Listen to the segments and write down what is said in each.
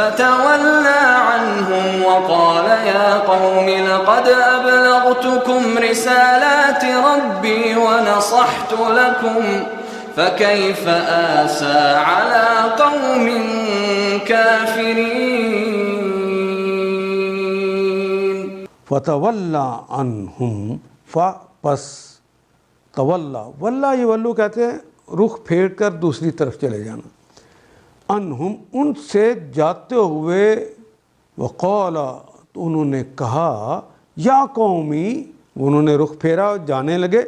فتولى عنهم وقال يا قوم لقد أبلغتكم رسالات ربي ونصحت لكم فكيف آسى على قوم كافرين. فتولى عنهم پس تولا واللہ یہ ولو کہتے ہیں رخ پھیر کر دوسری طرف چلے جانا. انہم ان سے جاتے ہوئے وقال تو انہوں نے کہا یا قومی انہوں نے رخ پھیرا جانے لگے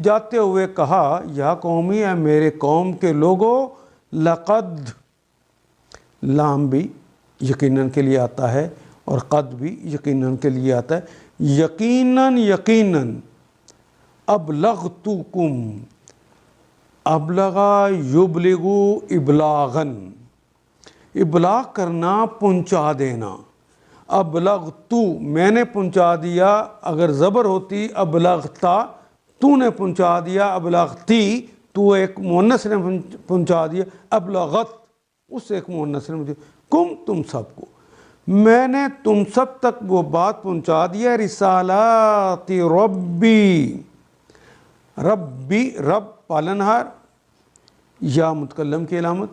جاتے ہوئے کہا یا قومی اے میرے قوم کے لوگوں لقد لام بھی یقیناً کے لیے آتا ہے اور قد بھی یقیناً کے لیے آتا ہے. یقیناً ابلغتکم ابلغا یبلغو ابلاغن ابلاغ کرنا پہنچا دینا. ابلغتو میں نے پہنچا دیا اگر زبر ہوتی ابلغتا تو نے پہنچا دیا ابلغتی تو ایک مؤنث نے پہنچا دیا ابلغت اس ایک مؤنث نے پہنچا کم تم سب کو میں نے تم سب تک وہ بات پہنچا دیا رسالات ربی ربی رب پالنہار یا متکلم کی علامت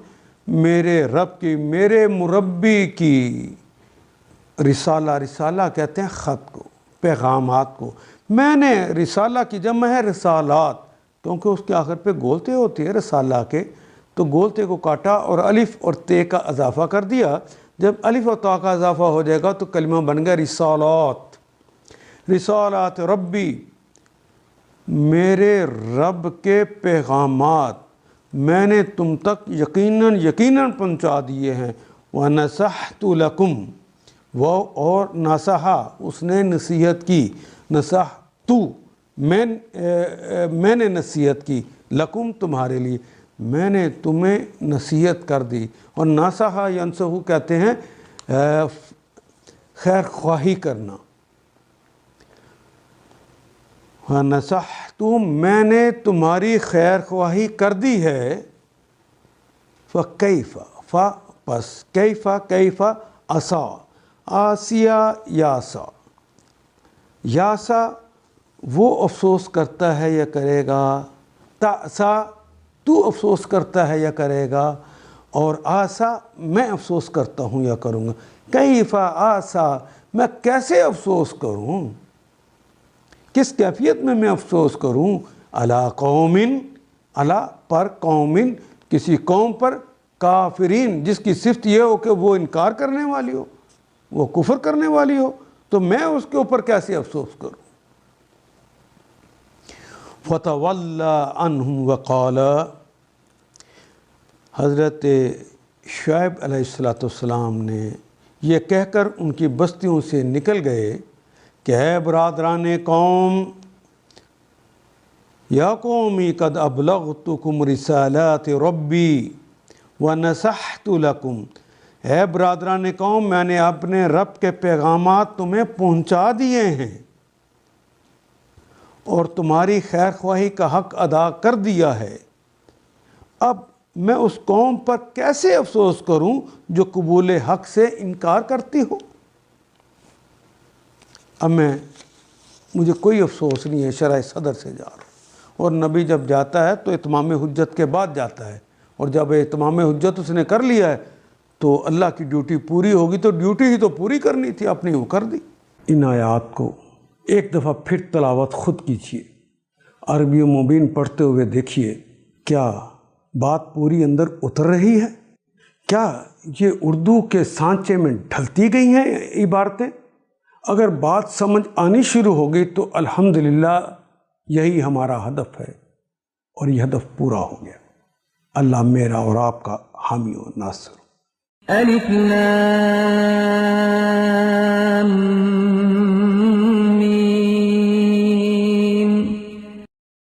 میرے رب کی میرے مربی کی رسالہ کہتے ہیں خط کو پیغامات کو. میں نے رسالہ کی جمع ہے رسالات کیونکہ اس کے آخر پہ گولتے ہوتے ہیں رسالہ کے تو گولتے کو کاٹا اور الف اور تے کا اضافہ کر دیا. جب الف اور تا کا اضافہ ہو جائے گا تو کلمہ بن گیا رسالات ربی میرے رب کے پیغامات میں نے تم تک یقیناً پہنچا دیے ہیں. وَنَصَحْتُ لَكُمْ وہ اور نصحا اس نے نصیحت کی نصحتُ میں نے نصیحت کی لکم تمہارے لیے میں نے تمہیں نصیحت کر دی. اور نصحا ینصحو کہتے ہیں خیر خواہی کرنا. نصحتُ میں نے تمہاری خیر خواہی کر دی ہے. فَكَيْفَ پس کیف عصا آسیہ یاسا وہ افسوس کرتا ہے یا کرے گا تاسا تو افسوس کرتا ہے یا کرے گا اور آسا میں افسوس کرتا ہوں یا کروں گا. کیف آسا میں کیسے افسوس کروں کس کیفیت میں افسوس کروں علی قومن علی پر قومن کسی قوم پر کافرین جس کی صفت یہ ہو کہ وہ انکار کرنے والی ہو وہ کفر کرنے والی ہو تو میں اس کے اوپر کیسے افسوس کروں. فتولی عنہم وقال حضرت شعیب علیہ السلام نے یہ کہہ کر ان کی بستیوں سے نکل گئے کہ اے برادران قوم یا قومی قد ابلغتکم رسالات ربی ونصحت لکم اے برادران قوم میں نے اپنے رب کے پیغامات تمہیں پہنچا دیے ہیں اور تمہاری خیر خواہی کا حق ادا کر دیا ہے. اب میں اس قوم پر کیسے افسوس کروں جو قبول حق سے انکار کرتی ہو. اب مجھے کوئی افسوس نہیں ہے شرح صدر سے جا رہا ہوں اور نبی جب جاتا ہے تو اتمام حجت کے بعد جاتا ہے اور جب اتمام حجت اس نے کر لیا ہے تو اللہ کی ڈیوٹی پوری ہوگی تو ڈیوٹی ہی تو پوری کرنی تھی اپنی وہ کر دی. ان آیات کو ایک دفعہ پھر تلاوت خود کیجیے عربی مبین پڑھتے ہوئے دیکھیے کیا بات پوری اندر اتر رہی ہے کیا یہ اردو کے سانچے میں ڈھلتی گئی ہیں عبارتیں. اگر بات سمجھ آنی شروع ہوگی تو الحمدللہ یہی ہمارا ہدف ہے اور یہ ہدف پورا ہو گیا. اللہ میرا اور آپ کا حامی و ناصر. الف لام